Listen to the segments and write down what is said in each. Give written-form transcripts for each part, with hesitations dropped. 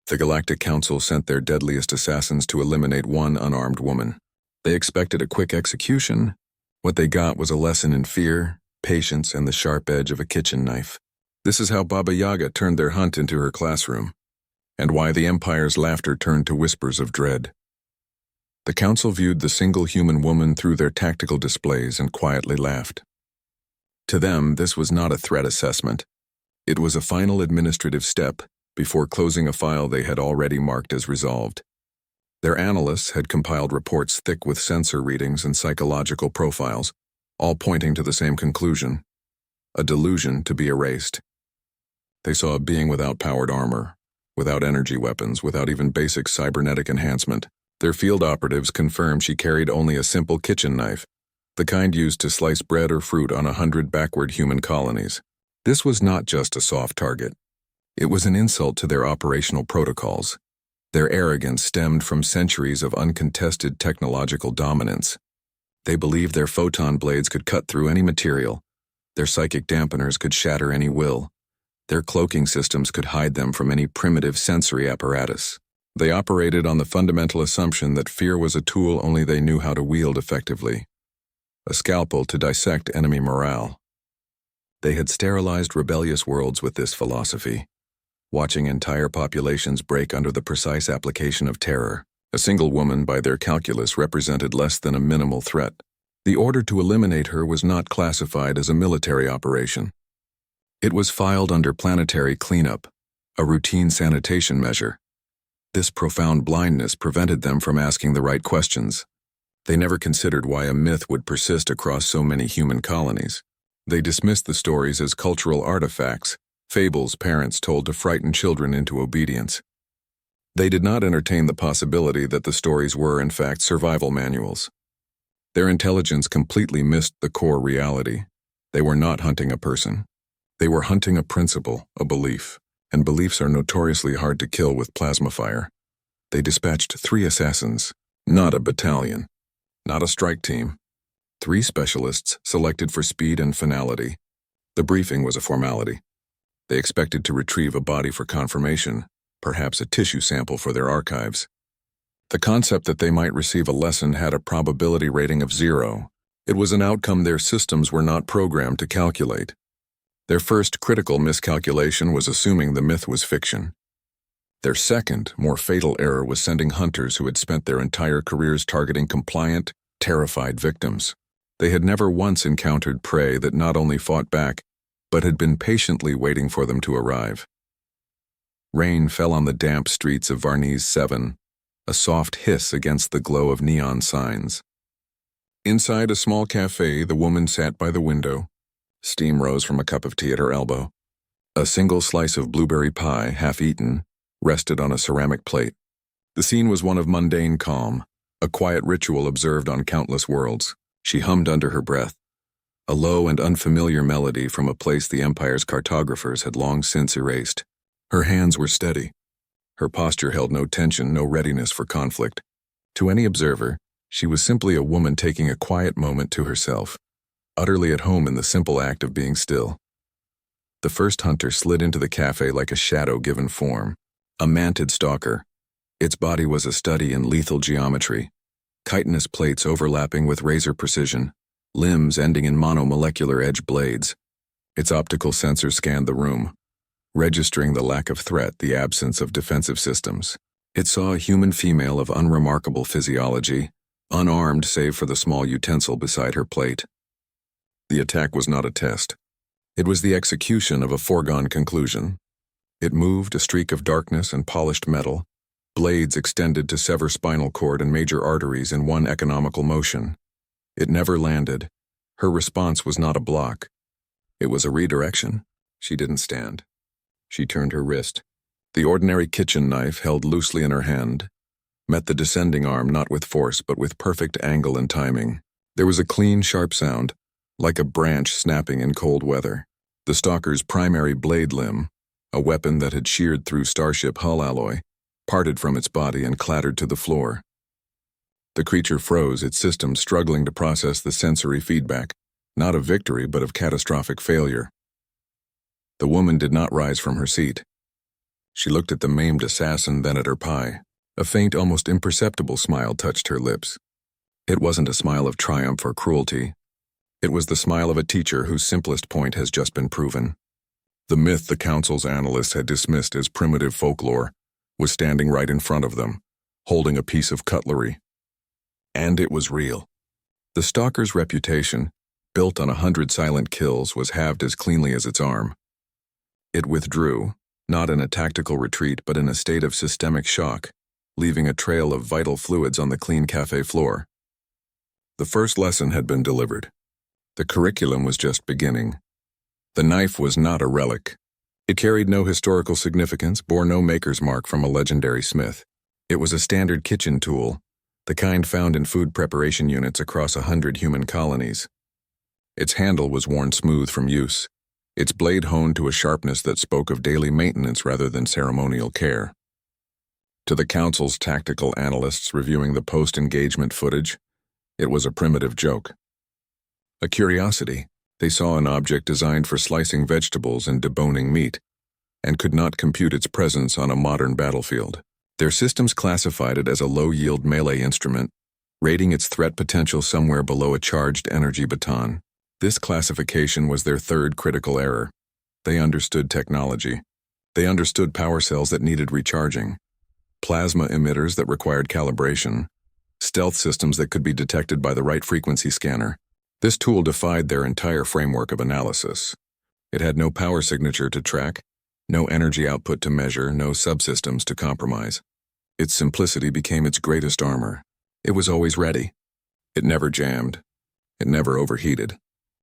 The Galactic Council sent their deadliest assassins to eliminate one unarmed woman. They expected a quick execution. What they got was a lesson in fear, patience, and the sharp edge of a kitchen knife. This is how Baba Yaga turned their hunt into her classroom, and why the Empire's laughter turned to whispers of dread. The Council viewed the single human woman through their tactical displays and quietly laughed. To them, this was not a threat assessment. It was a final administrative step before closing a file they had already marked as resolved. Their analysts had compiled reports thick with sensor readings and psychological profiles, all pointing to the same conclusion: a delusion to be erased. They saw a being without powered armor, without energy weapons, without even basic cybernetic enhancement. Their field operatives confirmed she carried only a simple kitchen knife, the kind used to slice bread or fruit on 100 backward human colonies. This was not just a soft target. It was an insult to their operational protocols. Their arrogance stemmed from centuries of uncontested technological dominance. They believed their photon blades could cut through any material. Their psychic dampeners could shatter any will. Their cloaking systems could hide them from any primitive sensory apparatus. They operated on the fundamental assumption that fear was a tool only they knew how to wield effectively, a scalpel to dissect enemy morale. They had sterilized rebellious worlds with this philosophy, watching entire populations break under the precise application of terror. A single woman, by their calculus, represented less than a minimal threat. The order to eliminate her was not classified as a military operation. It was filed under planetary cleanup, a routine sanitation measure. This profound blindness prevented them from asking the right questions. They never considered why a myth would persist across so many human colonies. They dismissed the stories as cultural artifacts, fables parents told to frighten children into obedience. They did not entertain the possibility that the stories were, in fact, survival manuals. Their intelligence completely missed the core reality. They were not hunting a person. They were hunting a principle, a belief, and beliefs are notoriously hard to kill with plasma fire. They dispatched 3 assassins, not a battalion, not a strike team. 3 specialists selected for speed and finality. The briefing was a formality. They expected to retrieve a body for confirmation, perhaps a tissue sample for their archives. The concept that they might receive a lesson had a probability rating of 0. It was an outcome their systems were not programmed to calculate. Their first critical miscalculation was assuming the myth was fiction. Their second, more fatal error was sending hunters who had spent their entire careers targeting compliant, terrified victims. They had never once encountered prey that not only fought back, but had been patiently waiting for them to arrive. Rain fell on the damp streets of Varniz 7, a soft hiss against the glow of neon signs. Inside a small cafe, the woman sat by the window. Steam rose from a cup of tea at her elbow. A single slice of blueberry pie, half-eaten, rested on a ceramic plate. The scene was one of mundane calm, a quiet ritual observed on countless worlds. She hummed under her breath, a low and unfamiliar melody from a place the Empire's cartographers had long since erased. Her hands were steady. Her posture held no tension, no readiness for conflict. To any observer, she was simply a woman taking a quiet moment to herself, utterly at home in the simple act of being still. The first hunter slid into the cafe like a shadow given form, a mantid stalker. Its body was a study in lethal geometry, chitinous plates overlapping with razor precision, limbs ending in monomolecular edge blades. Its optical sensor scanned the room, registering the lack of threat, the absence of defensive systems. It saw a human female of unremarkable physiology, unarmed save for the small utensil beside her plate. The attack was not a test. It was the execution of a foregone conclusion. It moved, a streak of darkness and polished metal, blades extended to sever spinal cord and major arteries in one economical motion. It never landed. Her response was not a block. It was a redirection. She didn't stand. She turned her wrist. The ordinary kitchen knife held loosely in her hand met the descending arm not with force but with perfect angle and timing. There was a clean, sharp sound, like a branch snapping in cold weather. The stalker's primary blade limb, a weapon that had sheared through starship hull alloy, parted from its body and clattered to the floor. The creature froze, its system struggling to process the sensory feedback, not of victory but of catastrophic failure. The woman did not rise from her seat. She looked at the maimed assassin, then at her pie. A faint, almost imperceptible smile touched her lips. It wasn't a smile of triumph or cruelty. It was the smile of a teacher whose simplest point has just been proven. The myth the Council's analysts had dismissed as primitive folklore was standing right in front of them, holding a piece of cutlery. And it was real. The stalker's reputation, built on 100 silent kills, was halved as cleanly as its arm. It withdrew, not in a tactical retreat but in a state of systemic shock, leaving a trail of vital fluids on the clean cafe floor. The first lesson had been delivered. The curriculum was just beginning. The knife was not a relic. It carried no historical significance, bore no maker's mark from a legendary smith. It was a standard kitchen tool, the kind found in food preparation units across 100 human colonies. Its handle was worn smooth from use, its blade honed to a sharpness that spoke of daily maintenance rather than ceremonial care. To the Council's tactical analysts reviewing the post-engagement footage, it was a primitive joke. A curiosity. They saw an object designed for slicing vegetables and deboning meat, and could not compute its presence on a modern battlefield. Their systems classified it as a low-yield melee instrument, rating its threat potential somewhere below a charged energy baton. This classification was their third critical error. They understood technology. They understood power cells that needed recharging, plasma emitters that required calibration, stealth systems that could be detected by the right frequency scanner. This tool defied their entire framework of analysis. It had no power signature to track, no energy output to measure, no subsystems to compromise. Its simplicity became its greatest armor. It was always ready. It never jammed. It never overheated.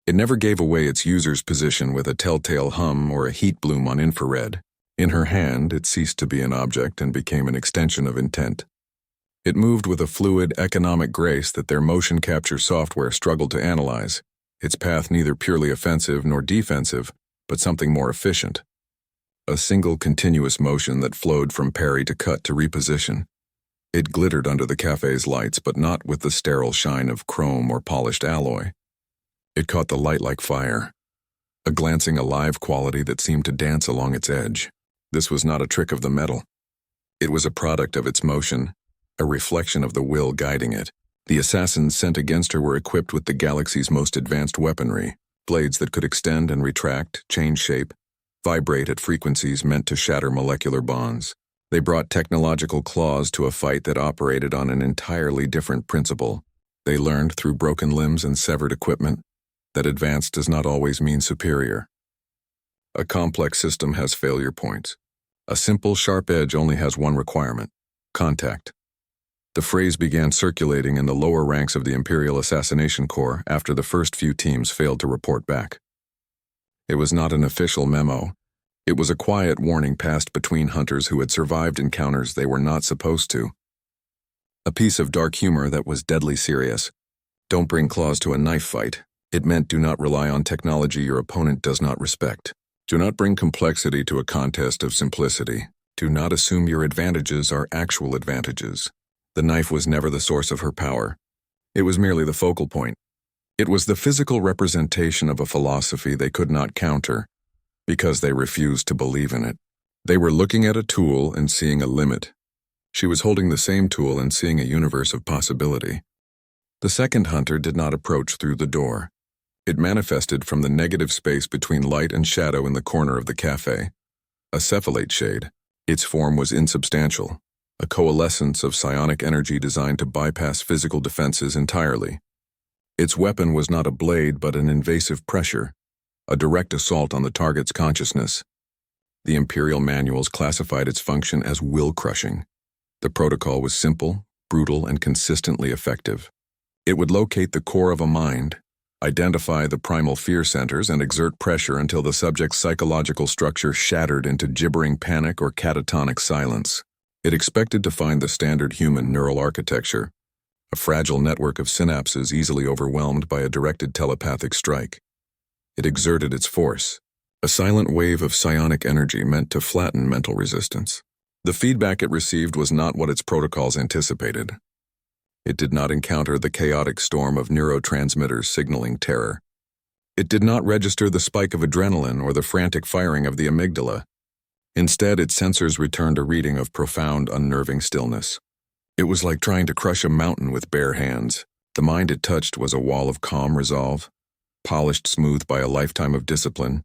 It never gave away its user's position with a telltale hum or a heat bloom on infrared. In her hand, it ceased to be an object and became an extension of intent. It moved with a fluid, economic grace that their motion capture software struggled to analyze, its path neither purely offensive nor defensive, but something more efficient. A single continuous motion that flowed from parry to cut to reposition. It glittered under the cafe's lights, but not with the sterile shine of chrome or polished alloy. It caught the light like fire, a glancing alive quality that seemed to dance along its edge. This was not a trick of the metal. It was a product of its motion, a reflection of the will guiding it. The assassins sent against her were equipped with the galaxy's most advanced weaponry, blades that could extend and retract, change shape, vibrate at frequencies meant to shatter molecular bonds. They brought technological claws to a fight that operated on an entirely different principle. They learned through broken limbs and severed equipment that advanced does not always mean superior. A complex system has failure points. A simple, sharp edge only has one requirement: contact. The phrase began circulating in the lower ranks of the Imperial Assassination Corps after the first few teams failed to report back. It was not an official memo. It was a quiet warning passed between hunters who had survived encounters they were not supposed to. A piece of dark humor that was deadly serious. Don't bring claws to a knife fight. It meant do not rely on technology your opponent does not respect. Do not bring complexity to a contest of simplicity. Do not assume your advantages are actual advantages. The knife was never the source of her power. It was merely the focal point. It was the physical representation of a philosophy they could not counter, because they refused to believe in it. They were looking at a tool and seeing a limit. She was holding the same tool and seeing a universe of possibility. The second hunter did not approach through the door. It manifested from the negative space between light and shadow in the corner of the cafe. A cephalate shade. Its form was insubstantial, a coalescence of psionic energy designed to bypass physical defenses entirely. Its weapon was not a blade but an invasive pressure, a direct assault on the target's consciousness. The Imperial manuals classified its function as will-crushing. The protocol was simple, brutal, and consistently effective. It would locate the core of a mind, identify the primal fear centers, and exert pressure until the subject's psychological structure shattered into gibbering panic or catatonic silence. It expected to find the standard human neural architecture, a fragile network of synapses easily overwhelmed by a directed telepathic strike. It exerted its force, a silent wave of psionic energy meant to flatten mental resistance. The feedback it received was not what its protocols anticipated. It did not encounter the chaotic storm of neurotransmitters signaling terror. It did not register the spike of adrenaline or the frantic firing of the amygdala. Instead, its sensors returned a reading of profound, unnerving stillness. It was like trying to crush a mountain with bare hands. The mind it touched was a wall of calm resolve, polished smooth by a lifetime of discipline,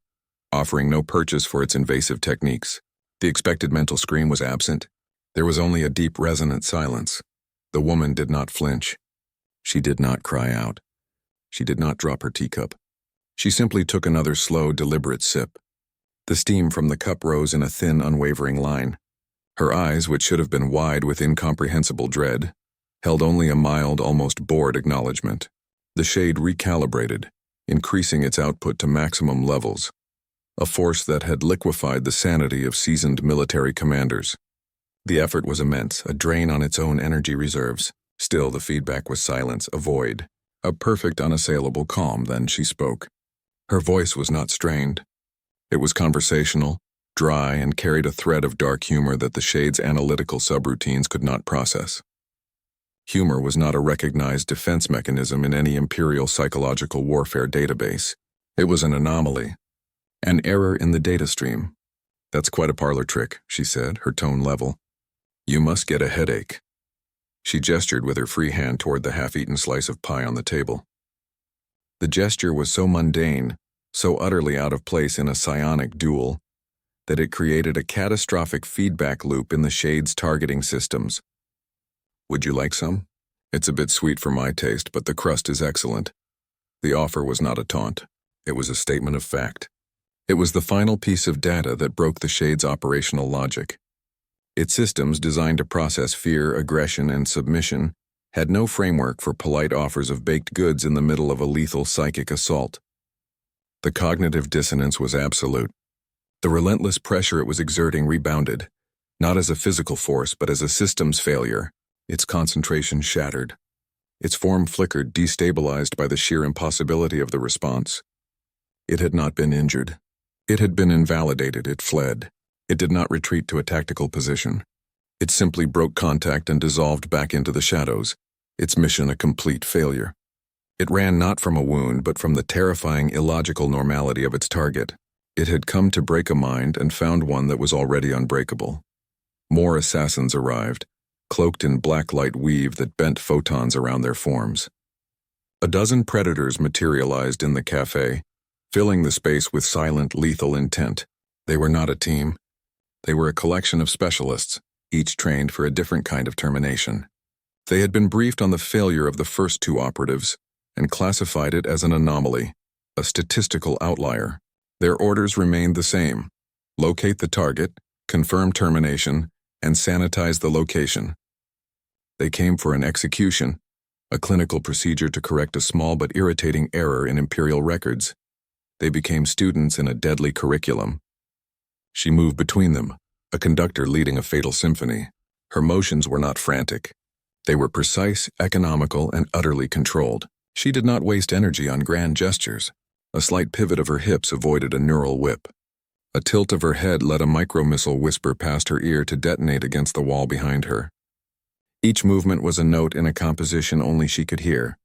offering no purchase for its invasive techniques. The expected mental scream was absent. There was only a deep, resonant silence. The woman did not flinch. She did not cry out. She did not drop her teacup. She simply took another slow, deliberate sip. The steam from the cup rose in a thin, unwavering line. Her eyes, which should have been wide with incomprehensible dread, held only a mild, almost bored acknowledgement. The shade recalibrated, increasing its output to maximum levels, a force that had liquefied the sanity of seasoned military commanders. The effort was immense, a drain on its own energy reserves. Still, the feedback was silence, a void, a perfect, unassailable calm. Then she spoke. Her voice was not strained. It was conversational, dry, and carried a thread of dark humor that the shade's analytical subroutines could not process. Humor was not a recognized defense mechanism in any imperial psychological warfare database. It was an anomaly, an error in the data stream. "That's quite a parlor trick," she said, her tone level. "You must get a headache." She gestured with her free hand toward the half-eaten slice of pie on the table. The gesture was so mundane, so utterly out of place in a psionic duel, that it created a catastrophic feedback loop in the shade's targeting systems. "Would you like some? It's a bit sweet for my taste, but the crust is excellent." The offer was not a taunt. It was a statement of fact. It was the final piece of data that broke the shade's operational logic. Its systems, designed to process fear, aggression, and submission, had no framework for polite offers of baked goods in the middle of a lethal psychic assault. The cognitive dissonance was absolute. The relentless pressure it was exerting rebounded, not as a physical force but as a systems failure. Its concentration shattered. Its form flickered, destabilized by the sheer impossibility of the response. It had not been injured. It had been invalidated. It fled. It did not retreat to a tactical position. It simply broke contact and dissolved back into the shadows, its mission a complete failure. It ran not from a wound, but from the terrifying, illogical normality of its target. It had come to break a mind and found one that was already unbreakable. More assassins arrived, cloaked in black light weave that bent photons around their forms. A dozen predators materialized in the cafe, filling the space with silent, lethal intent. They were not a team. They were a collection of specialists, each trained for a different kind of termination. They had been briefed on the failure of the first two operatives and classified it as an anomaly, a statistical outlier. Their orders remained the same: locate the target, confirm termination, and sanitize the location. They came for an execution, a clinical procedure to correct a small but irritating error in Imperial records. They became students in a deadly curriculum. She moved between them, a conductor leading a fatal symphony. Her motions were not frantic. They were precise, economical, and utterly controlled. She did not waste energy on grand gestures. A slight pivot of her hips avoided a neural whip. A tilt of her head let a micro-missile whisper past her ear to detonate against the wall behind her. Each movement was a note in a composition only she could hear.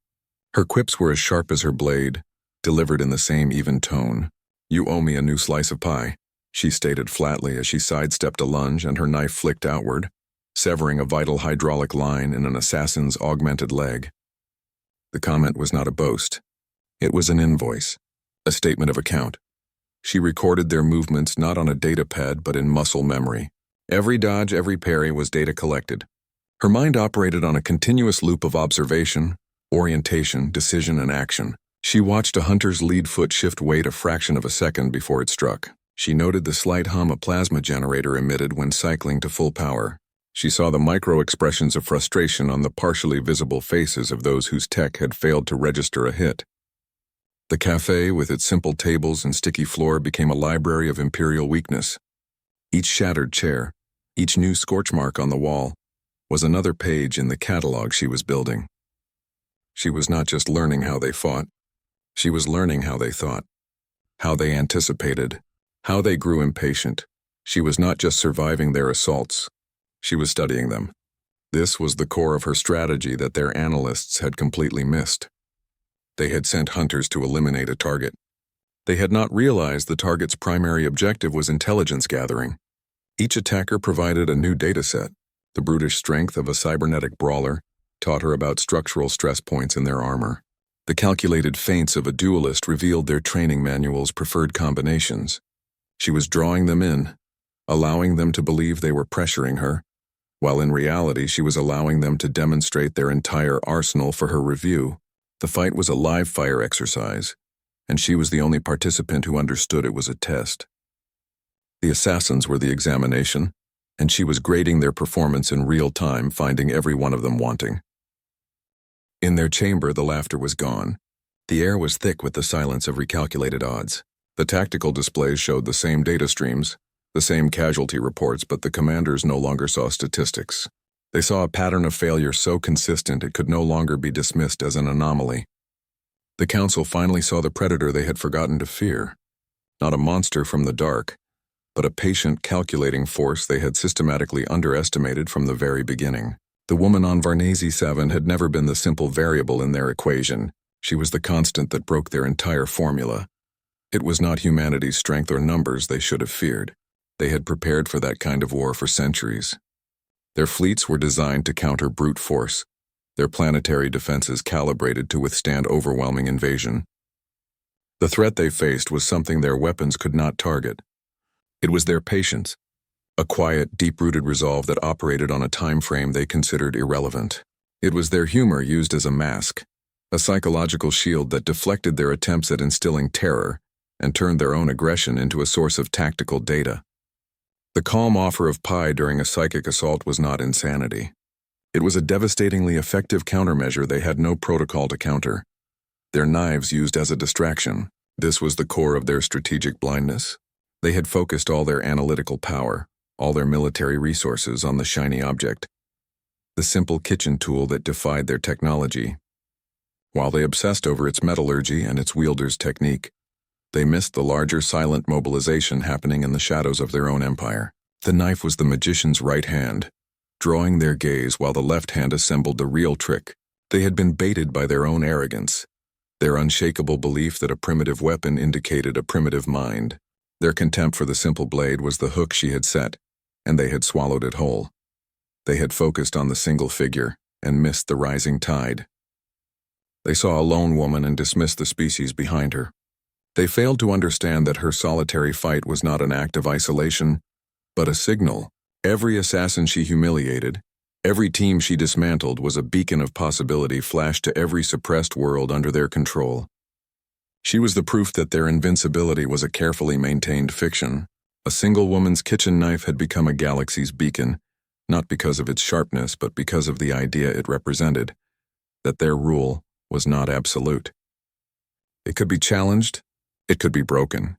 Her quips were as sharp as her blade, delivered in the same even tone. "You owe me a new slice of pie," she stated flatly as she sidestepped a lunge and her knife flicked outward, severing a vital hydraulic line in an assassin's augmented leg. The comment was not a boast. It was an invoice, a statement of account. She recorded their movements not on a data pad but in muscle memory. Every dodge, every parry was data collected. Her mind operated on a continuous loop of observation, orientation, decision, and action. She watched a hunter's lead foot shift weight a fraction of a second before it struck. She noted the slight hum a plasma generator emitted when cycling to full power. She saw the micro-expressions of frustration on the partially visible faces of those whose tech had failed to register a hit. The cafe, with its simple tables and sticky floor, became a library of imperial weakness. Each shattered chair, each new scorch mark on the wall, was another page in the catalog she was building. She was not just learning how they fought. She was learning how they thought, how they anticipated, how they grew impatient. She was not just surviving their assaults. She was studying them. This was the core of her strategy that their analysts had completely missed. They had sent hunters to eliminate a target. They had not realized the target's primary objective was intelligence gathering. Each attacker provided a new dataset. The brutish strength of a cybernetic brawler taught her about structural stress points in their armor. The calculated feints of a duelist revealed their training manual's preferred combinations. She was drawing them in, allowing them to believe they were pressuring her, while in reality she was allowing them to demonstrate their entire arsenal for her review. The fight was a live fire exercise, and she was the only participant who understood it was a test. The assassins were the examination, and she was grading their performance in real time, finding every one of them wanting. In their chamber, the laughter was gone. The air was thick with the silence of recalculated odds. The tactical displays showed the same data streams, the same casualty reports, but the commanders no longer saw statistics. They saw a pattern of failure so consistent it could no longer be dismissed as an anomaly. The council finally saw the predator they had forgotten to fear. Not a monster from the dark, but a patient, calculating force they had systematically underestimated from the very beginning. The woman on Varnese 7 had never been the simple variable in their equation. She was the constant that broke their entire formula. It was not humanity's strength or numbers they should have feared. They had prepared for that kind of war for centuries. Their fleets were designed to counter brute force, their planetary defenses calibrated to withstand overwhelming invasion. The threat they faced was something their weapons could not target. It was their patience, a quiet, deep-rooted resolve that operated on a time frame they considered irrelevant. It was their humor used as a mask, a psychological shield that deflected their attempts at instilling terror and turned their own aggression into a source of tactical data. The calm offer of pie during a psychic assault was not insanity. It was a devastatingly effective countermeasure they had no protocol to counter. Their knives used as a distraction. This was the core of their strategic blindness. They had focused all their analytical power, all their military resources on the shiny object, the simple kitchen tool that defied their technology. While they obsessed over its metallurgy and its wielder's technique, they missed the larger silent mobilization happening in the shadows of their own empire. The knife was the magician's right hand, drawing their gaze while the left hand assembled the real trick. They had been baited by their own arrogance, their unshakable belief that a primitive weapon indicated a primitive mind. Their contempt for the simple blade was the hook she had set, and they had swallowed it whole. They had focused on the single figure and missed the rising tide. They saw a lone woman and dismissed the species behind her. They failed to understand that her solitary fight was not an act of isolation, but a signal. Every assassin she humiliated, every team she dismantled was a beacon of possibility flashed to every suppressed world under their control. She was the proof that their invincibility was a carefully maintained fiction. A single woman's kitchen knife had become a galaxy's beacon, not because of its sharpness, but because of the idea it represented, that their rule was not absolute. It could be challenged, it could be broken.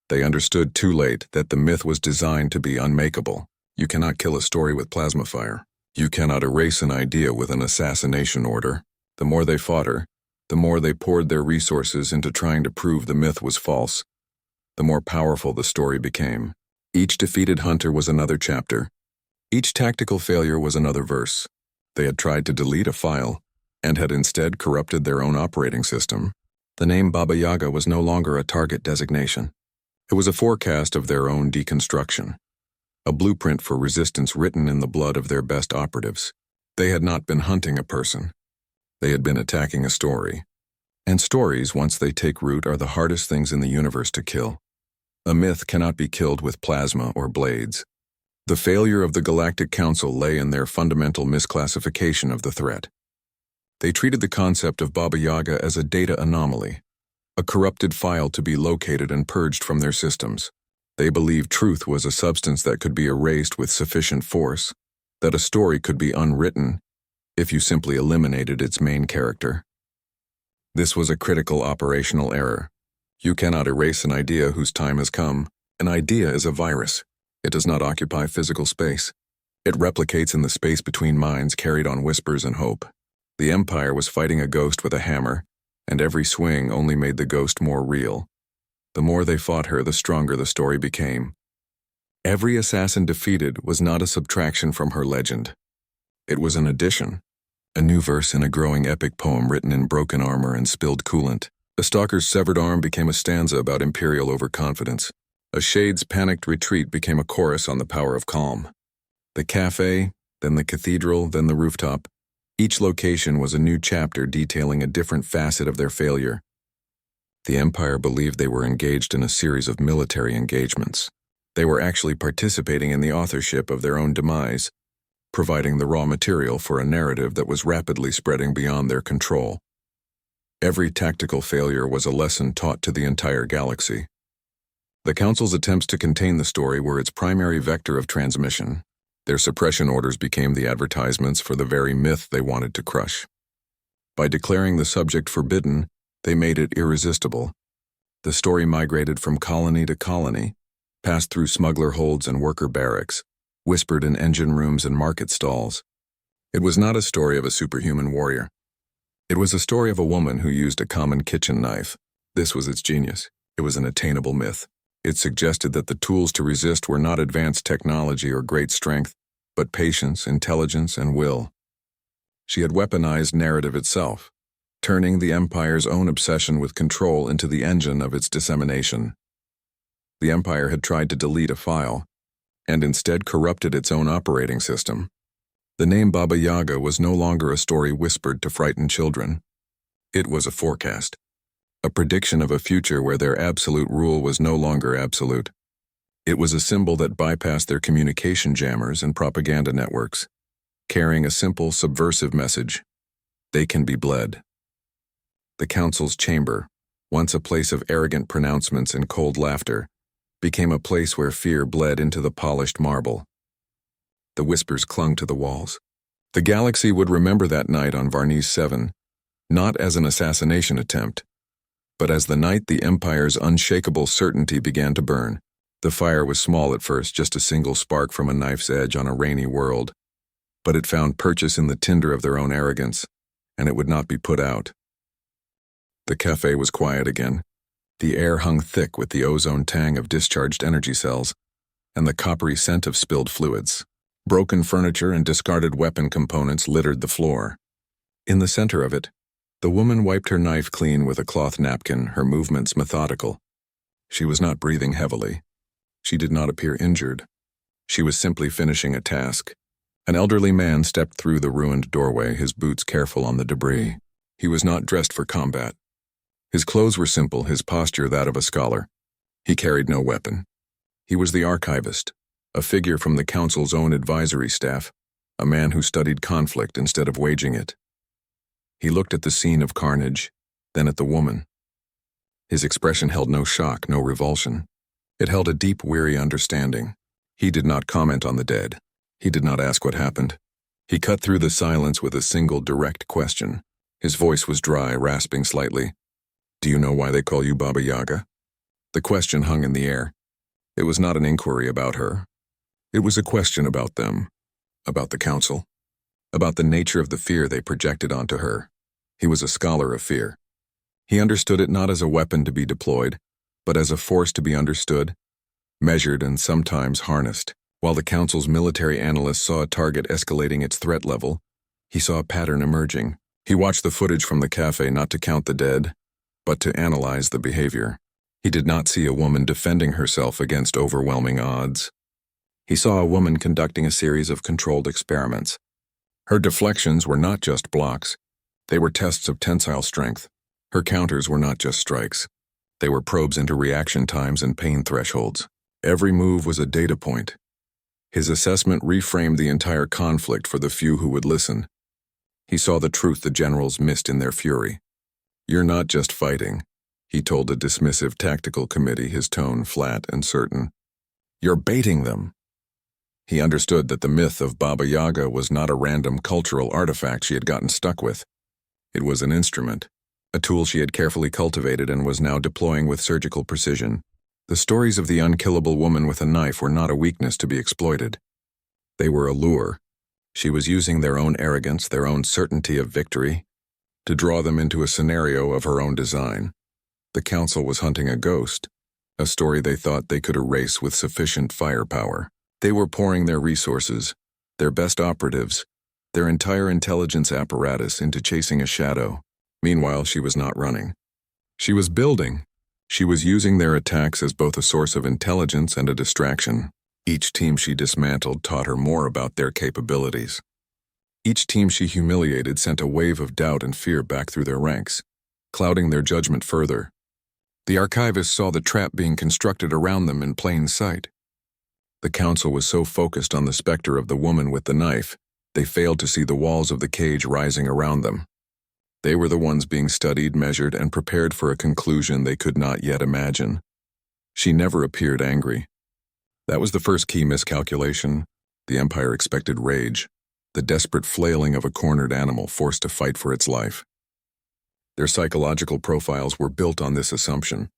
They understood too late that the myth was designed to be unmakeable. You cannot kill a story with plasma fire. You cannot erase an idea with an assassination order. The more they fought her, the more they poured their resources into trying to prove the myth was false, the more powerful the story became. Each defeated hunter was another chapter. Each tactical failure was another verse. They had tried to delete a file, and had instead corrupted their own operating system. The name Baba Yaga was no longer a target designation. It was a forecast of their own deconstruction, a blueprint for resistance written in the blood of their best operatives. They had not been hunting a person. They had been attacking a story. And stories, once they take root, are the hardest things in the universe to kill. A myth cannot be killed with plasma or blades. The failure of the Galactic Council lay in their fundamental misclassification of the threat. They treated the concept of Baba Yaga as a data anomaly, a corrupted file to be located and purged from their systems. They believed truth was a substance that could be erased with sufficient force, that a story could be unwritten if you simply eliminated its main character. This was a critical operational error. You cannot erase an idea whose time has come. An idea is a virus. It does not occupy physical space. It replicates in the space between minds carried on whispers and hope. The Empire was fighting a ghost with a hammer, and every swing only made the ghost more real. The more they fought her, the stronger the story became. Every assassin defeated was not a subtraction from her legend. It was an addition, a new verse in a growing epic poem written in broken armor and spilled coolant. A stalker's severed arm became a stanza about imperial overconfidence, A shade's panicked retreat became a chorus on the power of calm. The cafe, then the cathedral, then the rooftop. Each location was a new chapter detailing a different facet of their failure. The Empire believed they were engaged in a series of military engagements. They were actually participating in the authorship of their own demise, providing the raw material for a narrative that was rapidly spreading beyond their control. Every tactical failure was a lesson taught to the entire galaxy. The Council's attempts to contain the story were its primary vector of transmission. Their suppression orders became the advertisements for the very myth they wanted to crush. By declaring the subject forbidden, they made it irresistible. The story migrated from colony to colony, passed through smuggler holds and worker barracks, whispered in engine rooms and market stalls. It was not a story of a superhuman warrior. It was a story of a woman who used a common kitchen knife. This was its genius. It was an attainable myth. It suggested that the tools to resist were not advanced technology or great strength, but patience, intelligence, and will. She had weaponized narrative itself, turning the Empire's own obsession with control into the engine of its dissemination. The Empire had tried to delete a file, and instead corrupted its own operating system. The name Baba Yaga was no longer a story whispered to frighten children. It was a forecast, a prediction of a future where their absolute rule was no longer absolute. It was a symbol that bypassed their communication jammers and propaganda networks, carrying a simple, subversive message: they can be bled. The Council's chamber, once a place of arrogant pronouncements and cold laughter, became a place where fear bled into the polished marble. The whispers clung to the walls. The galaxy would remember that night on Varniz 7, not as an assassination attempt, but as the night the Empire's unshakable certainty began to burn. The fire was small at first, just a single spark from a knife's edge on a rainy world, but it found purchase in the tinder of their own arrogance, and it would not be put out. The cafe was quiet again. The air hung thick with the ozone tang of discharged energy cells and the coppery scent of spilled fluids. Broken furniture and discarded weapon components littered the floor. In the center of it, the woman wiped her knife clean with a cloth napkin, her movements methodical. She was not breathing heavily. She did not appear injured. She was simply finishing a task. An elderly man stepped through the ruined doorway, his boots careful on the debris. He was not dressed for combat. His clothes were simple, his posture that of a scholar. He carried no weapon. He was the archivist, a figure from the Council's own advisory staff, a man who studied conflict instead of waging it. He looked at the scene of carnage, then at the woman. His expression held no shock, no revulsion. It held a deep, weary understanding. He did not comment on the dead. He did not ask what happened. He cut through the silence with a single direct question. His voice was dry, rasping slightly. "Do you know why they call you Baba Yaga?" The question hung in the air. It was not an inquiry about her. It was a question about them, about the Council, about the nature of the fear they projected onto her. He was a scholar of fear. He understood it not as a weapon to be deployed, but as a force to be understood, measured, and sometimes harnessed. While the Council's military analysts saw a target escalating its threat level, he saw a pattern emerging. He watched the footage from the cafe not to count the dead, but to analyze the behavior. He did not see a woman defending herself against overwhelming odds. He saw a woman conducting a series of controlled experiments. Her deflections were not just blocks. They were tests of tensile strength. Her counters were not just strikes. They were probes into reaction times and pain thresholds. Every move was a data point. His assessment reframed the entire conflict for the few who would listen. He saw the truth the generals missed in their fury. "You're not just fighting," he told a dismissive tactical committee, his tone flat and certain. "You're baiting them." He understood that the myth of Baba Yaga was not a random cultural artifact she had gotten stuck with. It was an instrument, a tool she had carefully cultivated and was now deploying with surgical precision. The stories of the unkillable woman with a knife were not a weakness to be exploited. They were a lure. She was using their own arrogance, their own certainty of victory, to draw them into a scenario of her own design. The Council was hunting a ghost, a story they thought they could erase with sufficient firepower. They were pouring their resources, their best operatives, their entire intelligence apparatus into chasing a shadow. Meanwhile, she was not running. She was building. She was using their attacks as both a source of intelligence and a distraction. Each team she dismantled taught her more about their capabilities. Each team she humiliated sent a wave of doubt and fear back through their ranks, clouding their judgment further. The archivists saw the trap being constructed around them in plain sight. The council was so focused on the specter of the woman with the knife, they failed to see the walls of the cage rising around them. They were the ones being studied, measured, and prepared for a conclusion they could not yet imagine. She never appeared angry. That was the first key miscalculation. The Empire expected rage, the desperate flailing of a cornered animal forced to fight for its life. Their psychological profiles were built on this assumption.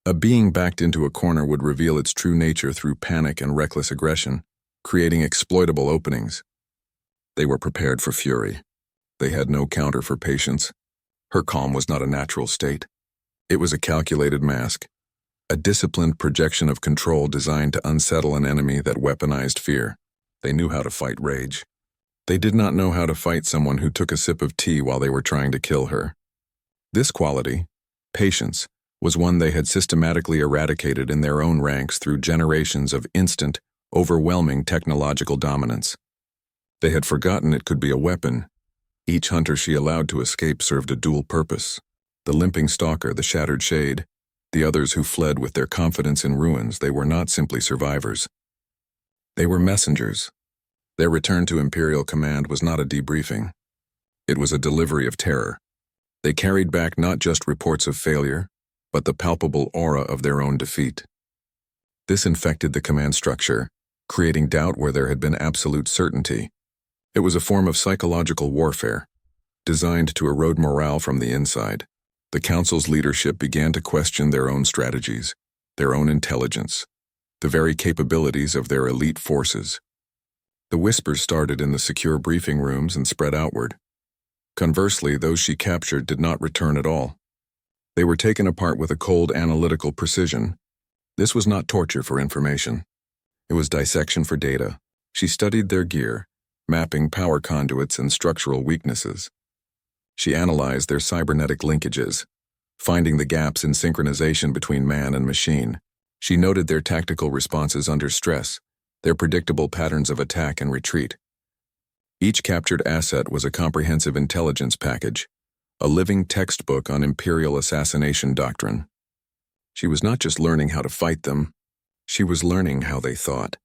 A being backed into a corner would reveal its true nature through panic and reckless aggression, creating exploitable openings. They were prepared for fury. They had no counter for patience. Her calm was not a natural state. It was a calculated mask, a disciplined projection of control designed to unsettle an enemy that weaponized fear. They knew how to fight rage. They did not know how to fight someone who took a sip of tea while they were trying to kill her. This quality, patience, was one they had systematically eradicated in their own ranks through generations of instant, overwhelming technological dominance. They had forgotten it could be a weapon. Each hunter she allowed to escape served a dual purpose. The limping stalker, the shattered shade, the others who fled with their confidence in ruins. They were not simply survivors. They were messengers. Their return to Imperial Command was not a debriefing. It was a delivery of terror. They carried back not just reports of failure, but the palpable aura of their own defeat. This infected the command structure, creating doubt where there had been absolute certainty. It was a form of psychological warfare, designed to erode morale from the inside. The Council's leadership began to question their own strategies, their own intelligence, the very capabilities of their elite forces. The whispers started in the secure briefing rooms and spread outward. Conversely, those she captured did not return at all. They were taken apart with a cold analytical precision. This was not torture for information. It was dissection for data. She studied their gear, mapping power conduits and structural weaknesses. She analyzed their cybernetic linkages, finding the gaps in synchronization between man and machine. She noted their tactical responses under stress, their predictable patterns of attack and retreat. Each captured asset was a comprehensive intelligence package, a living textbook on Imperial assassination doctrine. She was not just learning how to fight them, she was learning how they thought.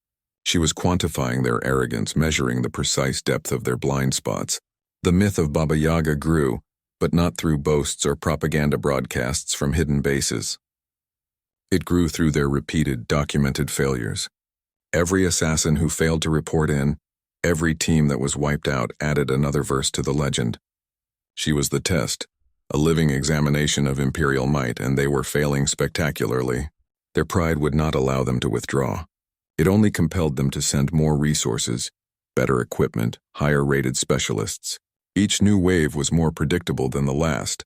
She was quantifying their arrogance, measuring the precise depth of their blind spots. The myth of Baba Yaga grew, but not through boasts or propaganda broadcasts from hidden bases. It grew through their repeated, documented failures. Every assassin who failed to report in, every team that was wiped out added another verse to the legend. She was the test, a living examination of Imperial might, and they were failing spectacularly. Their pride would not allow them to withdraw. It only compelled them to send more resources, better equipment, higher-rated specialists. Each new wave was more predictable than the last,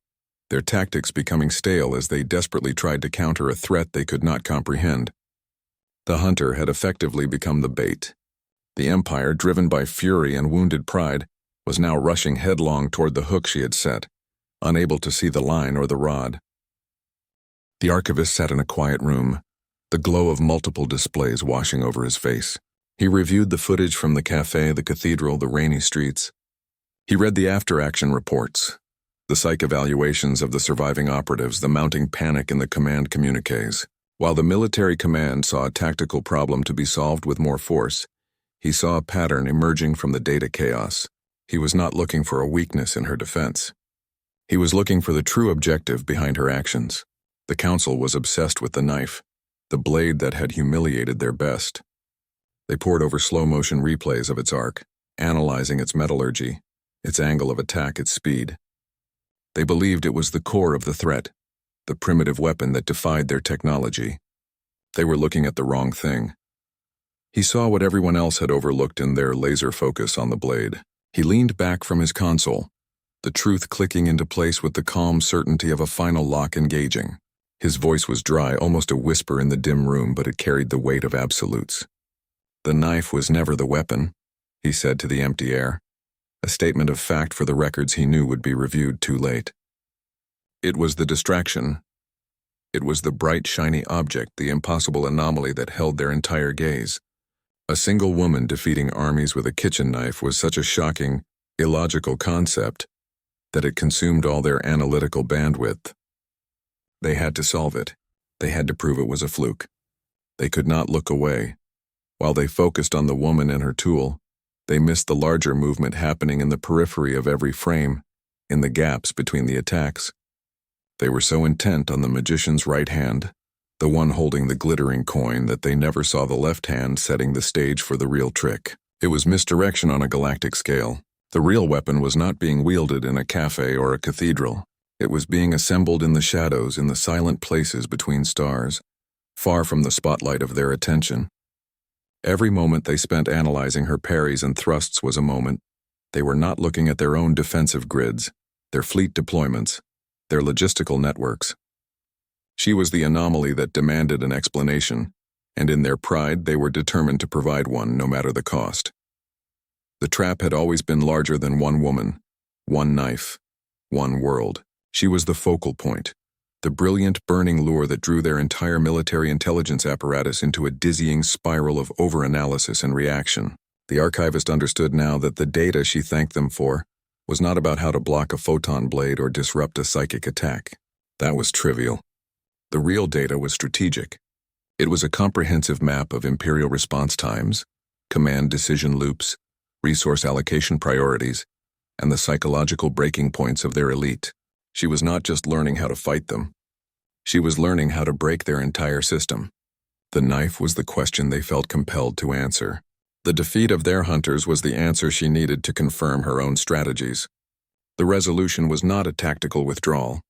their tactics becoming stale as they desperately tried to counter a threat they could not comprehend. The hunter had effectively become the bait. The Empire, driven by fury and wounded pride, was now rushing headlong toward the hook she had set, unable to see the line or the rod. The archivist sat in a quiet room, the glow of multiple displays washing over his face. He reviewed the footage from the cafe, the cathedral, the rainy streets. He read the after-action reports, the psych evaluations of the surviving operatives, the mounting panic in the command communiques. While the military command saw a tactical problem to be solved with more force, he saw a pattern emerging from the data chaos. He was not looking for a weakness in her defense. He was looking for the true objective behind her actions. The Council was obsessed with the knife, the blade that had humiliated their best. They pored over slow-motion replays of its arc, analyzing its metallurgy, its angle of attack, its speed. They believed it was the core of the threat, the primitive weapon that defied their technology. They were looking at the wrong thing. He saw what everyone else had overlooked in their laser focus on the blade. He leaned back from his console, the truth clicking into place with the calm certainty of a final lock engaging. His voice was dry, almost a whisper in the dim room, but it carried the weight of absolutes. The knife was never the weapon, he said to the empty air, a statement of fact for the records he knew would be reviewed too late. It was the distraction. It was the bright, shiny object, the impossible anomaly that held their entire gaze. A single woman defeating armies with a kitchen knife was such a shocking, illogical concept that it consumed all their analytical bandwidth. They had to solve it. They had to prove it was a fluke. They could not look away. While they focused on the woman and her tool, they missed the larger movement happening in the periphery of every frame, in the gaps between the attacks. They were so intent on the magician's right hand, the one holding the glittering coin, that they never saw the left hand setting the stage for the real trick. It was misdirection on a galactic scale. The real weapon was not being wielded in a cafe or a cathedral. It was being assembled in the shadows, in the silent places between stars, far from the spotlight of their attention. Every moment they spent analyzing her parries and thrusts was a moment. They were not looking at their own defensive grids, their fleet deployments, their logistical networks. She was the anomaly that demanded an explanation, and in their pride they were determined to provide one no matter the cost. The trap had always been larger than one woman, one knife, one world. She was the focal point, the brilliant burning lure that drew their entire military intelligence apparatus into a dizzying spiral of overanalysis and reaction. The archivist understood now that the data she thanked them for was not about how to block a photon blade or disrupt a psychic attack. That was trivial. The real data was strategic. It was a comprehensive map of Imperial response times, command decision loops, resource allocation priorities, and the psychological breaking points of their elite. She was not just learning how to fight them. She was learning how to break their entire system. The knife was the question they felt compelled to answer. The defeat of their hunters was the answer she needed to confirm her own strategies. The resolution was not a tactical withdrawal.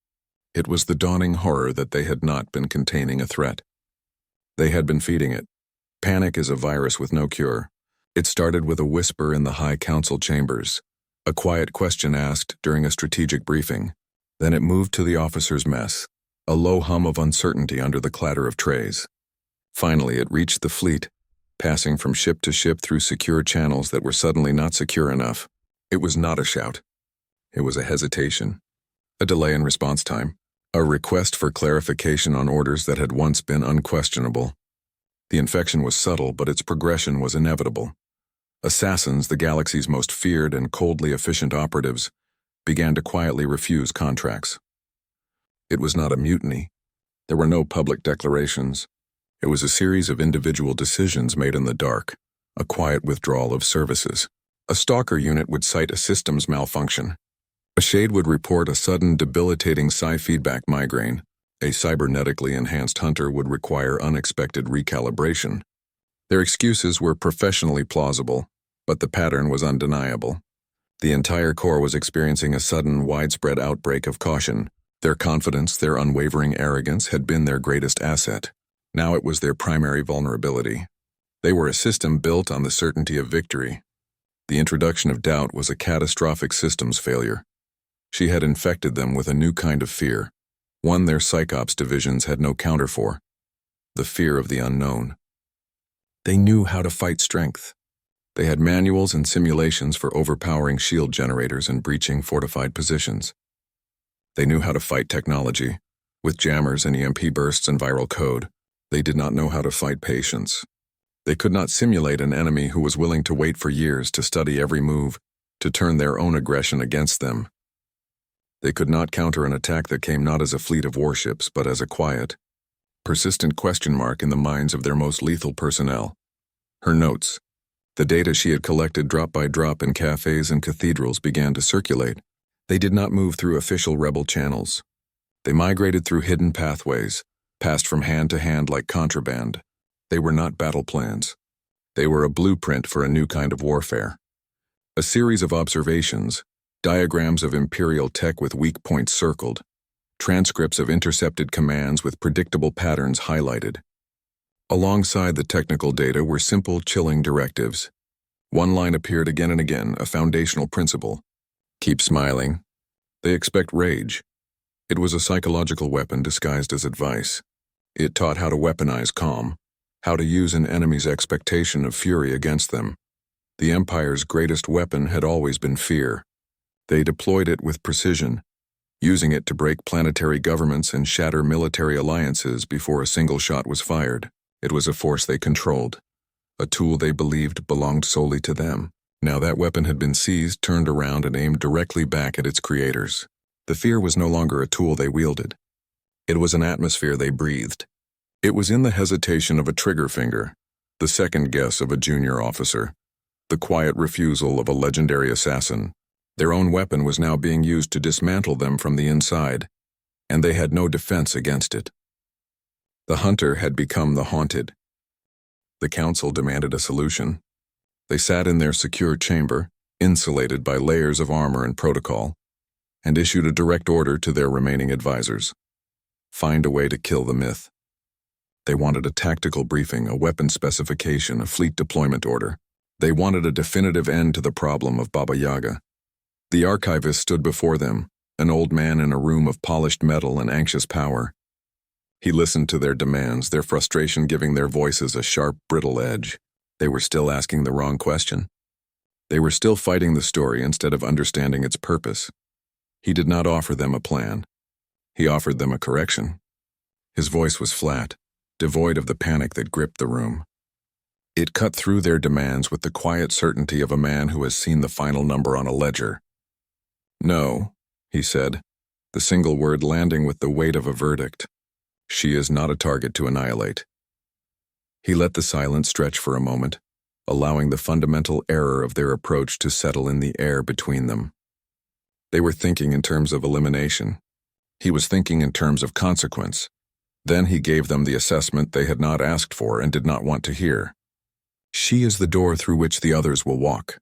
It was the dawning horror that they had not been containing a threat. They had been feeding it. Panic is a virus with no cure. It started with a whisper in the High Council chambers, a quiet question asked during a strategic briefing. Then it moved to the officers' mess, a low hum of uncertainty under the clatter of trays. Finally, it reached the fleet, passing from ship to ship through secure channels that were suddenly not secure enough. It was not a shout. It was a hesitation, a delay in response time, a request for clarification on orders that had once been unquestionable. The infection was subtle, but its progression was inevitable. Assassins, the galaxy's most feared and coldly efficient operatives, began to quietly refuse contracts. It was not a mutiny. There were no public declarations. It was a series of individual decisions made in the dark, a quiet withdrawal of services. A stalker unit would cite a systems malfunction. A shade would report a sudden debilitating psi-feedback migraine. A cybernetically enhanced hunter would require unexpected recalibration. Their excuses were professionally plausible, but the pattern was undeniable. The entire Corps was experiencing a sudden, widespread outbreak of caution. Their confidence, their unwavering arrogance had been their greatest asset. Now it was their primary vulnerability. They were a system built on the certainty of victory. The introduction of doubt was a catastrophic systems failure. She had infected them with a new kind of fear, one their psychops divisions had no counter for: the fear of the unknown. They knew how to fight strength. They had manuals and simulations for overpowering shield generators and breaching fortified positions. They knew how to fight technology, with jammers and EMP bursts and viral code. They did not know how to fight patience. They could not simulate an enemy who was willing to wait for years to study every move, to turn their own aggression against them. They could not counter an attack that came not as a fleet of warships, but as a quiet, persistent question mark in the minds of their most lethal personnel. Her notes, the data she had collected drop by drop in cafes and cathedrals, began to circulate. They did not move through official rebel channels. They migrated through hidden pathways, passed from hand to hand like contraband. They were not battle plans. They were a blueprint for a new kind of warfare. A series of observations, diagrams of Imperial tech with weak points circled, transcripts of intercepted commands with predictable patterns highlighted. Alongside the technical data were simple, chilling directives. One line appeared again and again, a foundational principle. Keep smiling. They expect rage. It was a psychological weapon disguised as advice. It taught how to weaponize calm, how to use an enemy's expectation of fury against them. The Empire's greatest weapon had always been fear. They deployed it with precision, using it to break planetary governments and shatter military alliances before a single shot was fired. It was a force they controlled, a tool they believed belonged solely to them. Now that weapon had been seized, turned around, and aimed directly back at its creators. The fear was no longer a tool they wielded. It was an atmosphere they breathed. It was in the hesitation of a trigger finger, the second guess of a junior officer, the quiet refusal of a legendary assassin. Their own weapon was now being used to dismantle them from the inside, and they had no defense against it. The hunter had become the haunted. The council demanded a solution. They sat in their secure chamber, insulated by layers of armor and protocol, and issued a direct order to their remaining advisors. Find a way to kill the myth. They wanted a tactical briefing, a weapon specification, a fleet deployment order. They wanted a definitive end to the problem of Baba Yaga. The archivist stood before them, an old man in a room of polished metal and anxious power. He listened to their demands, their frustration giving their voices a sharp, brittle edge. They were still asking the wrong question. They were still fighting the story instead of understanding its purpose. He did not offer them a plan. He offered them a correction. His voice was flat, devoid of the panic that gripped the room. It cut through their demands with the quiet certainty of a man who has seen the final number on a ledger. "No," he said, the single word landing with the weight of a verdict. "She is not a target to annihilate." He let the silence stretch for a moment, allowing the fundamental error of their approach to settle in the air between them. They were thinking in terms of elimination. He was thinking in terms of consequence. Then he gave them the assessment they had not asked for and did not want to hear. She is the door through which the others will walk.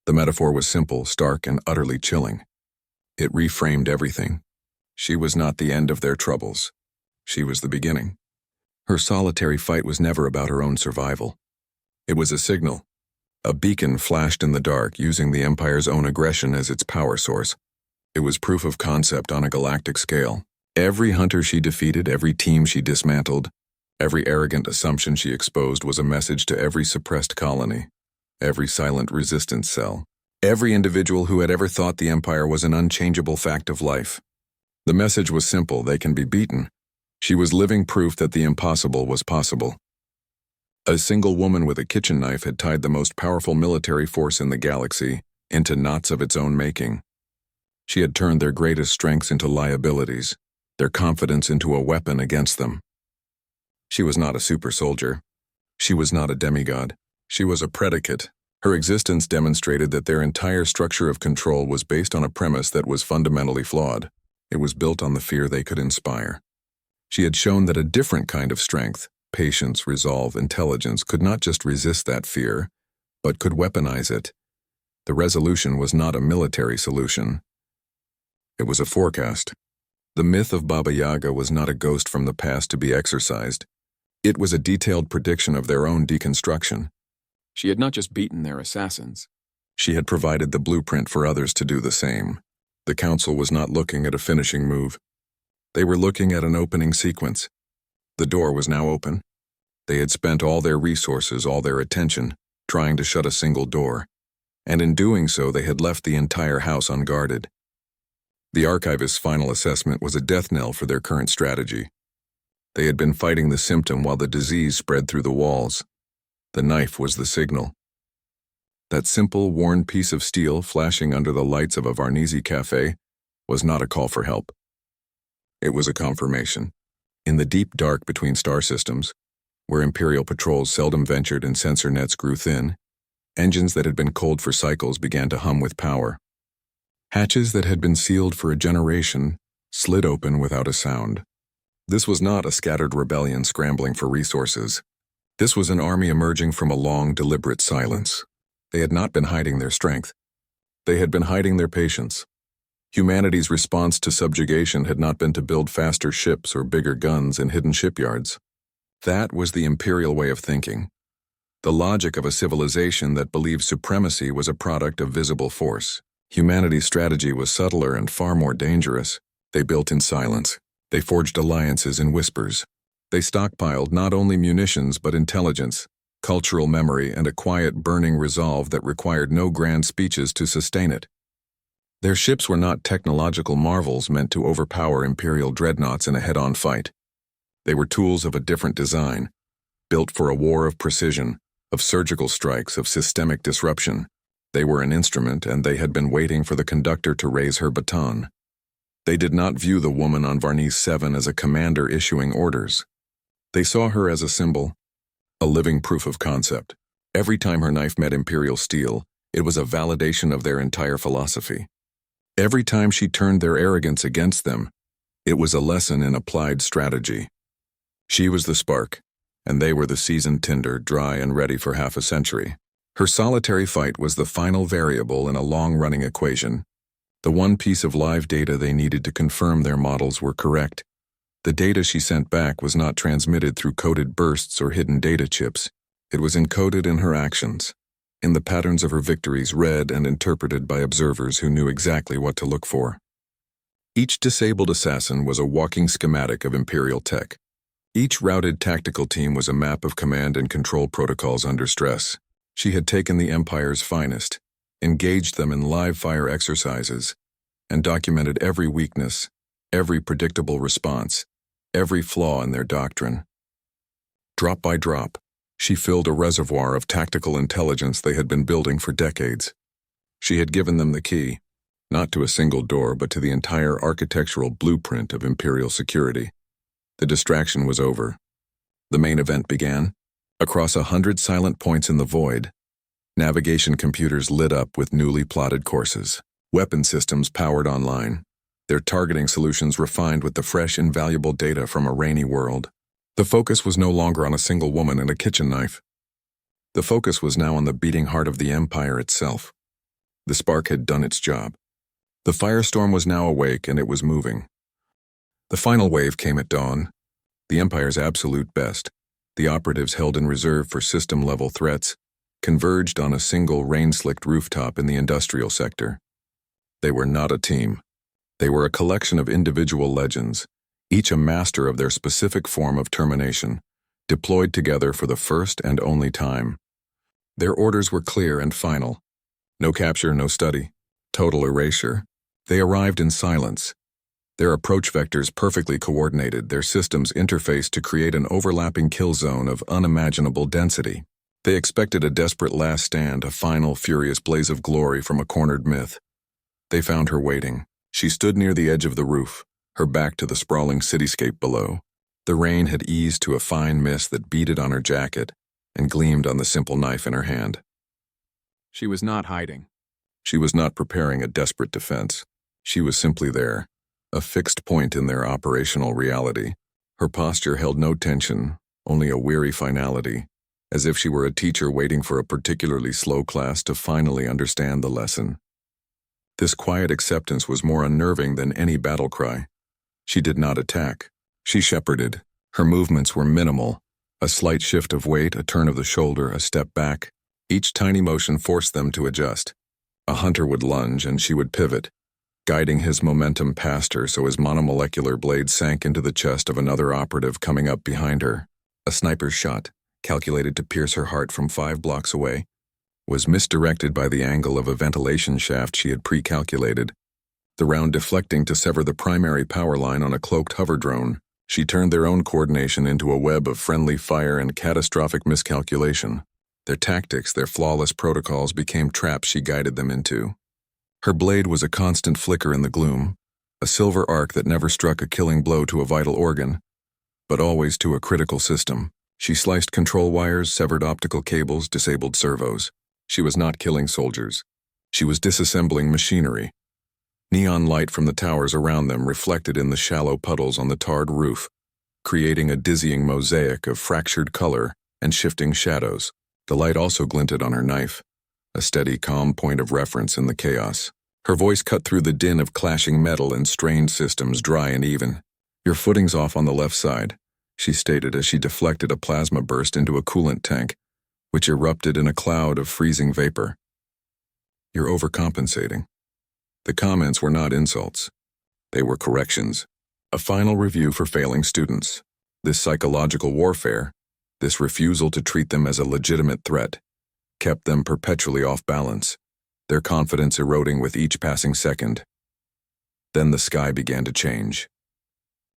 The metaphor was simple, stark, and utterly chilling. It reframed everything. She was not the end of their troubles. She was the beginning. Her solitary fight was never about her own survival. It was a signal. A beacon flashed in the dark, using the Empire's own aggression as its power source. It was proof of concept on a galactic scale. Every hunter she defeated, every team she dismantled, every arrogant assumption she exposed was a message to every suppressed colony, every silent resistance cell, every individual who had ever thought the Empire was an unchangeable fact of life. The message was simple: they can be beaten. She was living proof that the impossible was possible. A single woman with a kitchen knife had tied the most powerful military force in the galaxy into knots of its own making. She had turned their greatest strengths into liabilities, their confidence into a weapon against them. She was not a super soldier. She was not a demigod. She was a predicate. Her existence demonstrated that their entire structure of control was based on a premise that was fundamentally flawed. It was built on the fear they could inspire. She had shown that a different kind of strength, patience, resolve, intelligence, could not just resist that fear, but could weaponize it. The resolution was not a military solution. It was a forecast. The myth of Baba Yaga was not a ghost from the past to be exorcised. It was a detailed prediction of their own deconstruction. She had not just beaten their assassins. She had provided the blueprint for others to do the same. The council was not looking at a finishing move. They were looking at an opening sequence. The door was now open. They had spent all their resources, all their attention, trying to shut a single door, and in doing so they had left the entire house unguarded. The archivist's final assessment was a death knell for their current strategy. They had been fighting the symptom while the disease spread through the walls. The knife was the signal. That simple, worn piece of steel flashing under the lights of a Varnese cafe was not a call for help. It was a confirmation. In the deep dark between star systems, where Imperial patrols seldom ventured and sensor nets grew thin, engines that had been cold for cycles began to hum with power. Hatches that had been sealed for a generation slid open without a sound. This was not a scattered rebellion scrambling for resources. This was an army emerging from a long, deliberate silence. They had not been hiding their strength. They had been hiding their patience. Humanity's response to subjugation had not been to build faster ships or bigger guns in hidden shipyards. That was the Imperial way of thinking. The logic of a civilization that believed supremacy was a product of visible force. Humanity's strategy was subtler and far more dangerous. They built in silence. They forged alliances in whispers. They stockpiled not only munitions but intelligence, cultural memory, and a quiet, burning resolve that required no grand speeches to sustain it. Their ships were not technological marvels meant to overpower Imperial dreadnoughts in a head-on fight. They were tools of a different design, built for a war of precision, of surgical strikes, of systemic disruption. They were an instrument, and they had been waiting for the conductor to raise her baton. They did not view the woman on Varnice 7 as a commander issuing orders. They saw her as a symbol, a living proof of concept. Every time her knife met Imperial steel, it was a validation of their entire philosophy. Every time she turned their arrogance against them, it was a lesson in applied strategy. She was the spark, and they were the seasoned tinder, dry and ready for half a century. Her solitary fight was the final variable in a long-running equation, the one piece of live data they needed to confirm their models were correct. The data she sent back was not transmitted through coded bursts or hidden data chips. It was encoded in her actions, in the patterns of her victories read and interpreted by observers who knew exactly what to look for. Each disabled assassin was a walking schematic of Imperial tech. Each routed tactical team was a map of command and control protocols under stress. She had taken the Empire's finest, engaged them in live-fire exercises, and documented every weakness, every predictable response, every flaw in their doctrine. Drop by drop, she filled a reservoir of tactical intelligence they had been building for decades. She had given them the key, not to a single door, but to the entire architectural blueprint of Imperial security. The distraction was over. The main event began. Across 100 silent points in the void, navigation computers lit up with newly plotted courses. Weapon systems powered online, their targeting solutions refined with the fresh, invaluable data from a rainy world. The focus was no longer on a single woman and a kitchen knife. The focus was now on the beating heart of the Empire itself. The spark had done its job. The firestorm was now awake, and it was moving. The final wave came at dawn, the Empire's absolute best. The operatives held in reserve for system-level threats converged on a single rain-slicked rooftop in the industrial sector. They were not a team. They were a collection of individual legends, each a master of their specific form of termination, deployed together for the first and only time. Their orders were clear and final. No capture, no study. Total erasure. They arrived in silence. Their approach vectors perfectly coordinated, their systems interfaced to create an overlapping kill zone of unimaginable density. They expected a desperate last stand, a final, furious blaze of glory from a cornered myth. They found her waiting. She stood near the edge of the roof, her back to the sprawling cityscape below. The rain had eased to a fine mist that beaded on her jacket and gleamed on the simple knife in her hand. She was not hiding. She was not preparing a desperate defense. She was simply there, a fixed point in their operational reality. Her posture held no tension, only a weary finality, as if she were a teacher waiting for a particularly slow class to finally understand the lesson. This quiet acceptance was more unnerving than any battle cry. She did not attack. She shepherded. Her movements were minimal, a slight shift of weight, a turn of the shoulder, a step back. Each tiny motion forced them to adjust. A hunter would lunge, and she would pivot, guiding his momentum past her so his monomolecular blade sank into the chest of another operative coming up behind her. A sniper's shot, calculated to pierce her heart from 5 blocks away, was misdirected by the angle of a ventilation shaft she had pre-calculated, the round deflecting to sever the primary power line on a cloaked hover drone. She turned their own coordination into a web of friendly fire and catastrophic miscalculation. Their tactics, their flawless protocols became traps she guided them into. Her blade was a constant flicker in the gloom, a silver arc that never struck a killing blow to a vital organ, but always to a critical system. She sliced control wires, severed optical cables, disabled servos. She was not killing soldiers. She was disassembling machinery. Neon light from the towers around them reflected in the shallow puddles on the tarred roof, creating a dizzying mosaic of fractured color and shifting shadows. The light also glinted on her knife, a steady, calm point of reference in the chaos. Her voice cut through the din of clashing metal and strained systems, dry and even. "Your footing's off on the left side," she stated as she deflected a plasma burst into a coolant tank, which erupted in a cloud of freezing vapor. "You're overcompensating." The comments were not insults. They were corrections. A final review for failing students. This psychological warfare, this refusal to treat them as a legitimate threat, kept them perpetually off balance. their confidence eroding with each passing second. Then the sky began to change.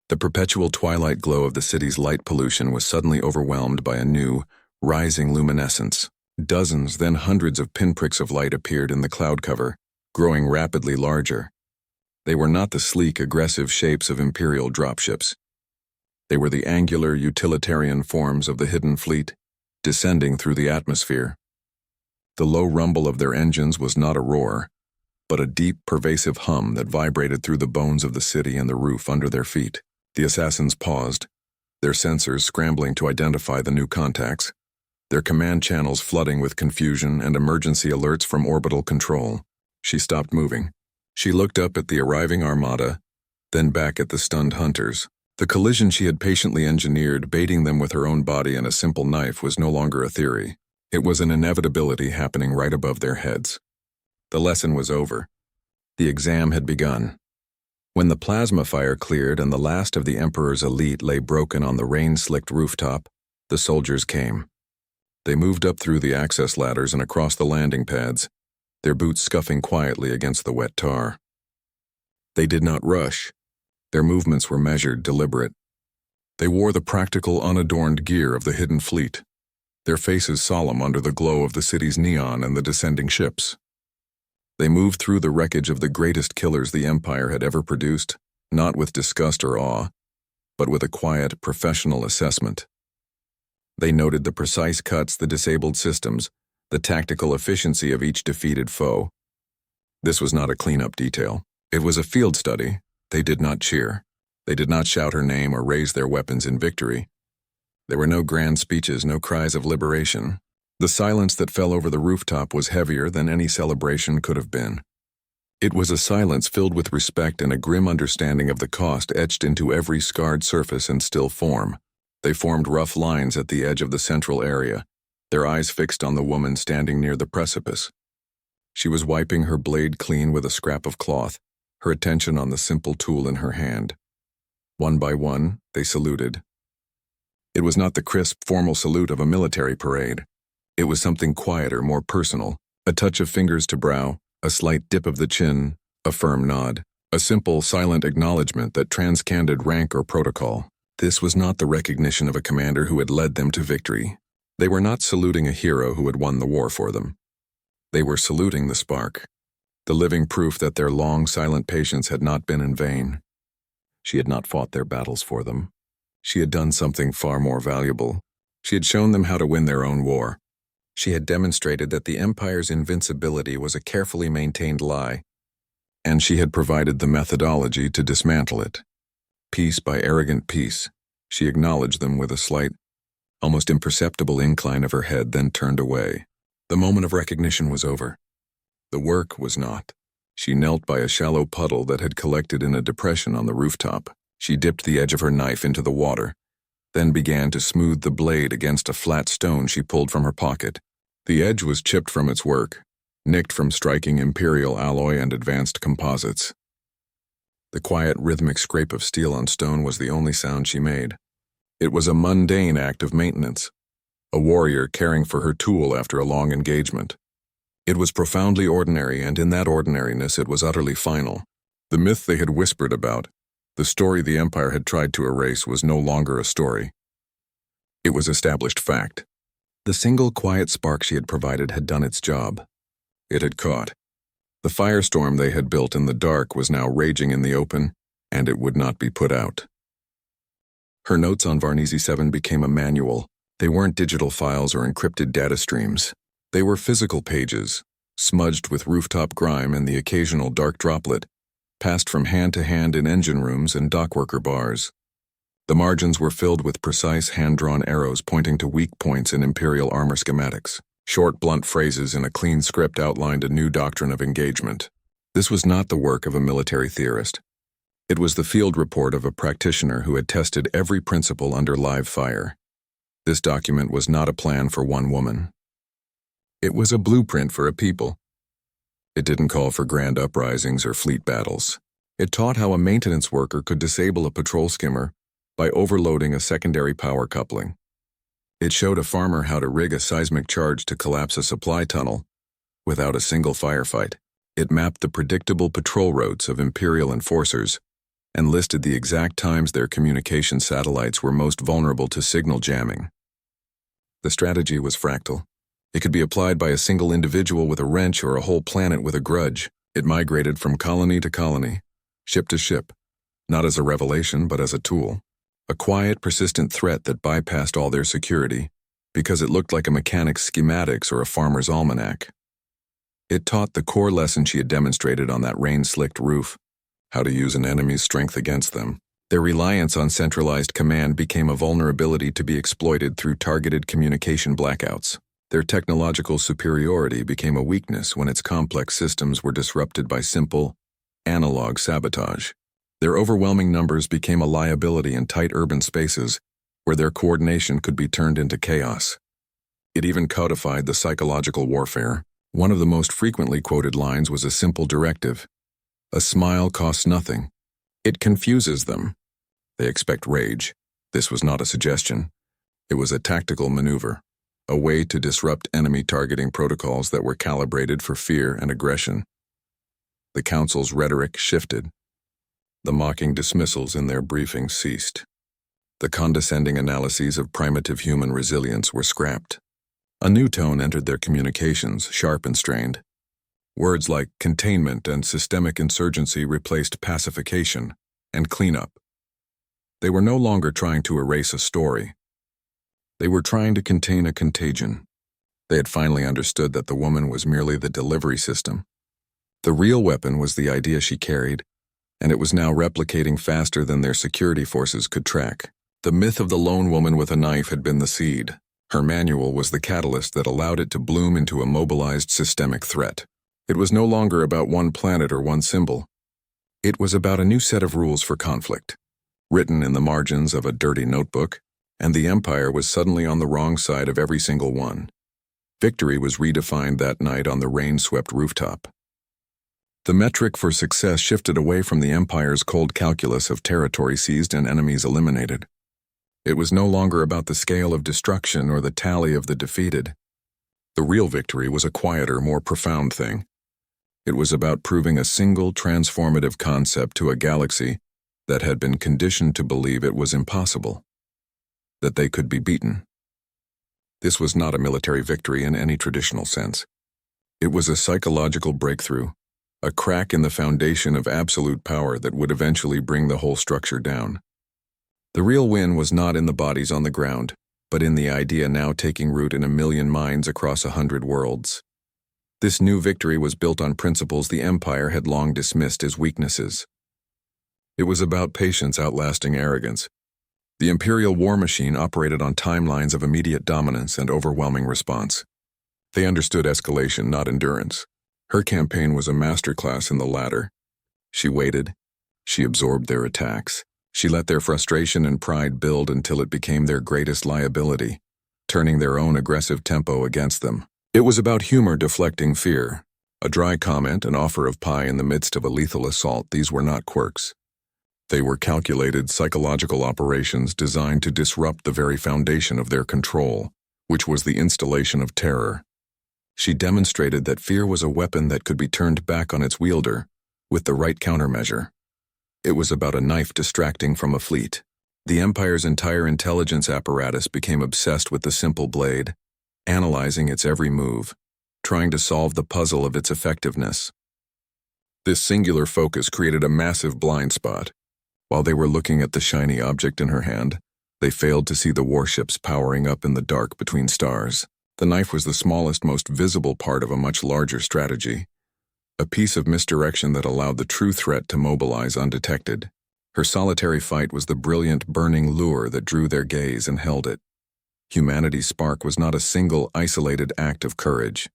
The perpetual twilight glow of the city's light pollution was suddenly overwhelmed by a new, rising luminescence. Dozens, then hundreds of pinpricks of light appeared in the cloud cover, growing rapidly larger. They were not the sleek, aggressive shapes of Imperial dropships. They were the angular, utilitarian forms of the hidden fleet, descending through the atmosphere. The low rumble of their engines was not a roar, but a deep, pervasive hum that vibrated through the bones of the city and the roof under their feet. The assassins paused, their sensors scrambling to identify the new contacts, their command channels flooding with confusion and emergency alerts from orbital control. She stopped moving. She looked up at the arriving armada, then back at the stunned hunters. The collision she had patiently engineered, baiting them with her own body and a simple knife, was no longer a theory. It was an inevitability happening right above their heads. The lesson was over. The exam had begun. When the plasma fire cleared and the last of the Emperor's elite lay broken on the rain-slicked rooftop, the soldiers came. They moved up through the access ladders and across the landing pads, their boots scuffing quietly against the wet tar. They did not rush. Their movements were measured, deliberate. They wore the practical, unadorned gear of the hidden fleet, their faces solemn under the glow of the city's neon and the descending ships. They moved through the wreckage of the greatest killers the Empire had ever produced, not with disgust or awe, but with a quiet, professional assessment. They noted the precise cuts, the disabled systems, the tactical efficiency of each defeated foe. This was not a cleanup detail. It was a field study. They did not cheer. They did not shout her name or raise their weapons in victory. There were no grand speeches, no cries of liberation. The silence that fell over the rooftop was heavier than any celebration could have been. It was a silence filled with respect and a grim understanding of the cost etched into every scarred surface and still form. They formed rough lines at the edge of the central area, their eyes fixed on the woman standing near the precipice. She was wiping her blade clean with a scrap of cloth, her attention on the simple tool in her hand. One by one, they saluted. It was not the crisp, formal salute of a military parade. It was something quieter, more personal, a touch of fingers to brow, a slight dip of the chin, a firm nod, a simple, silent acknowledgement that transcended rank or protocol. This was not the recognition of a commander who had led them to victory. They were not saluting a hero who had won the war for them. They were saluting the spark, the living proof that their long, silent patience had not been in vain. She had not fought their battles for them. She had done something far more valuable. She had shown them how to win their own war. She had demonstrated that the Empire's invincibility was a carefully maintained lie, and she had provided the methodology to dismantle it. Piece by arrogant piece, she acknowledged them with a slight, almost imperceptible incline of her head, then turned away. The moment of recognition was over. The work was not. She knelt by a shallow puddle that had collected in a depression on the rooftop. She dipped the edge of her knife into the water, then began to smooth the blade against a flat stone she pulled from her pocket. The edge was chipped from its work, nicked from striking Imperial alloy and advanced composites. The quiet, rhythmic scrape of steel on stone was the only sound she made. It was a mundane act of maintenance, a warrior caring for her tool after a long engagement. It was profoundly ordinary, and in that ordinariness it was utterly final. The myth they had whispered about, the story the Empire had tried to erase, was no longer a story. It was established fact. The single quiet spark she had provided had done its job. It had caught. The firestorm they had built in the dark was now raging in the open, and it would not be put out. Her notes on Varnese 7 became a manual. They weren't digital files or encrypted data streams. They were physical pages, smudged with rooftop grime and the occasional dark droplet, passed from hand to hand in engine rooms and dockworker bars. The margins were filled with precise hand-drawn arrows pointing to weak points in Imperial armor schematics. Short, blunt phrases in a clean script outlined a new doctrine of engagement. This was not the work of a military theorist. It was the field report of a practitioner who had tested every principle under live fire. This document was not a plan for one woman. It was a blueprint for a people. It didn't call for grand uprisings or fleet battles. It taught how a maintenance worker could disable a patrol skimmer by overloading a secondary power coupling. It showed a farmer how to rig a seismic charge to collapse a supply tunnel, without a single firefight. It mapped the predictable patrol routes of Imperial enforcers and listed the exact times their communication satellites were most vulnerable to signal jamming. The strategy was fractal. It could be applied by a single individual with a wrench or a whole planet with a grudge. It migrated from colony to colony, ship to ship, not as a revelation but as a tool. A quiet, persistent threat that bypassed all their security because it looked like a mechanic's schematics or a farmer's almanac. It taught the core lesson she had demonstrated on that rain-slicked roof: how to use an enemy's strength against them. Their reliance on centralized command became a vulnerability to be exploited through targeted communication blackouts. Their technological superiority became a weakness when its complex systems were disrupted by simple, analog sabotage. Their overwhelming numbers became a liability in tight urban spaces where their coordination could be turned into chaos. It even codified the psychological warfare. One of the most frequently quoted lines was a simple directive: "A smile costs nothing. It confuses them. They expect rage." This was not a suggestion. It was a tactical maneuver, a way to disrupt enemy targeting protocols that were calibrated for fear and aggression. The Council's rhetoric shifted. The mocking dismissals in their briefings ceased. The condescending analyses of primitive human resilience were scrapped. A new tone entered their communications, sharp and strained. Words like containment and systemic insurgency replaced pacification and cleanup. They were no longer trying to erase a story. They were trying to contain a contagion. They had finally understood that the woman was merely the delivery system. The real weapon was the idea she carried, and it was now replicating faster than their security forces could track. The myth of the lone woman with a knife had been the seed. Her manual was the catalyst that allowed it to bloom into a mobilized systemic threat. It was no longer about one planet or one symbol. It was about a new set of rules for conflict, written in the margins of a dirty notebook, and the Empire was suddenly on the wrong side of every single one. Victory was redefined that night on the rain-swept rooftop. The metric for success shifted away from the Empire's cold calculus of territory seized and enemies eliminated. It was no longer about the scale of destruction or the tally of the defeated. The real victory was a quieter, more profound thing. It was about proving a single transformative concept to a galaxy that had been conditioned to believe it was impossible, that they could be beaten. This was not a military victory in any traditional sense. It was a psychological breakthrough, a crack in the foundation of absolute power that would eventually bring the whole structure down. The real win was not in the bodies on the ground, but in the idea now taking root in 1,000,000 minds across 100 worlds. This new victory was built on principles the Empire had long dismissed as weaknesses. It was about patience outlasting arrogance. The Imperial war machine operated on timelines of immediate dominance and overwhelming response. They understood escalation, not endurance. Her campaign was a masterclass in the latter. She waited. She absorbed their attacks. She let their frustration and pride build until it became their greatest liability, turning their own aggressive tempo against them. It was about humor deflecting fear. A dry comment, an offer of pie in the midst of a lethal assault, these were not quirks. They were calculated psychological operations designed to disrupt the very foundation of their control, which was the installation of terror. She demonstrated that fear was a weapon that could be turned back on its wielder, with the right countermeasure. It was about a knife distracting from a fleet. The Empire's entire intelligence apparatus became obsessed with the simple blade, analyzing its every move, trying to solve the puzzle of its effectiveness. This singular focus created a massive blind spot. While they were looking at the shiny object in her hand, they failed to see the warships powering up in the dark between stars. The knife was the smallest, most visible part of a much larger strategy, a piece of misdirection that allowed the true threat to mobilize undetected. Her solitary fight was the brilliant, burning lure that drew their gaze and held it. Humanity's spark was not a single, isolated act of courage.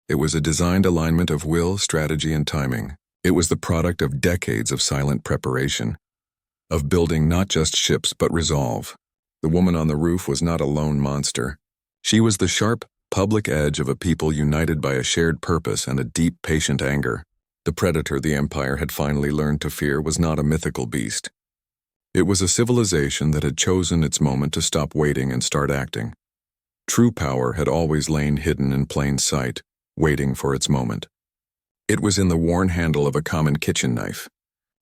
It was a designed alignment of will, strategy, and timing. It was the product of decades of silent preparation, of building not just ships but resolve. The woman on the roof was not a lone monster. She was the sharp, public edge of a people united by a shared purpose and a deep, patient anger. The predator the Empire had finally learned to fear was not a mythical beast. It was a civilization that had chosen its moment to stop waiting and start acting. True power had always lain hidden in plain sight, waiting for its moment. It was in the worn handle of a common kitchen knife.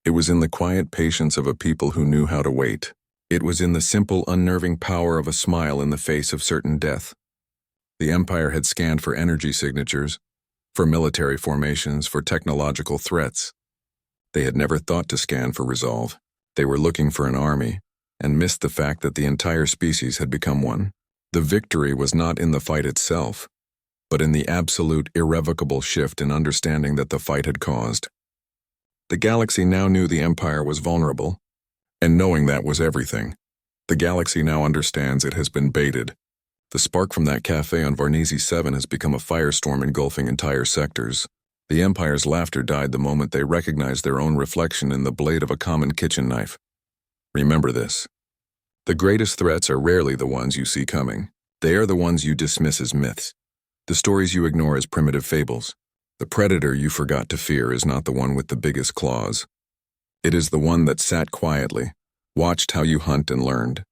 It was in the quiet patience of a people who knew how to wait. It was in the simple, unnerving power of a smile in the face of certain death. The Empire had scanned for energy signatures, for military formations, for technological threats. They had never thought to scan for resolve. They were looking for an army, and missed the fact that the entire species had become one. The victory was not in the fight itself, but in the absolute, irrevocable shift in understanding that the fight had caused. The galaxy now knew the Empire was vulnerable, and knowing that was everything. The galaxy now understands it has been baited. The spark from that cafe on Varnese 7 has become a firestorm engulfing entire sectors. The Empire's laughter died the moment they recognized their own reflection in the blade of a common kitchen knife. Remember this. The greatest threats are rarely the ones you see coming. They are the ones you dismiss as myths. The stories you ignore as primitive fables. The predator you forgot to fear is not the one with the biggest claws. It is the one that sat quietly, watched how you hunt and learned,